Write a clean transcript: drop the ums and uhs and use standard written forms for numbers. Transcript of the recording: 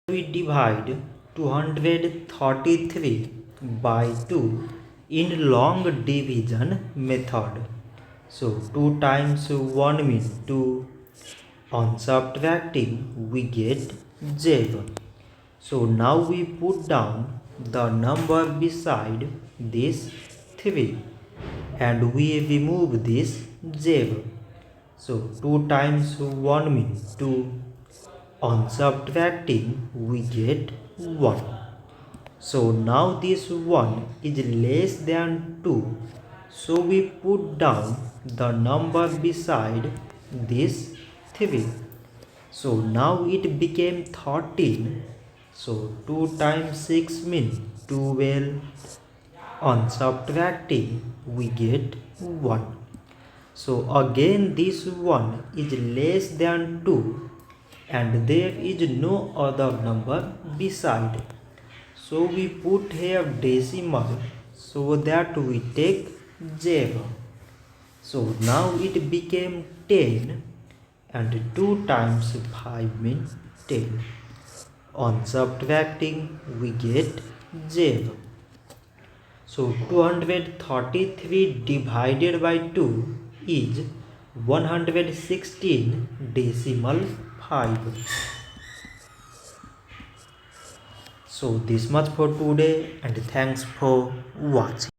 We divide 233 by 2 in long division method. So 2 times 1 means 2. On subtracting we get 0. So now we put down the number beside this 3 and we remove this 0. So 2 times 1 means 2. On subtracting we get 1. So now this 1 is less than 2. So we put down the number beside this 3. So now it became 13. So 2 times 6 means 12. On subtracting we get 1. So again this 1 is less than 2 and there is no other number beside. So we put here decimal so that we take 0. So now it became 10 and 2 times 5 means 10. On subtracting we get 0. So 233 divided by 2 is 116 decimal 5. So this much for today and thanks for watching.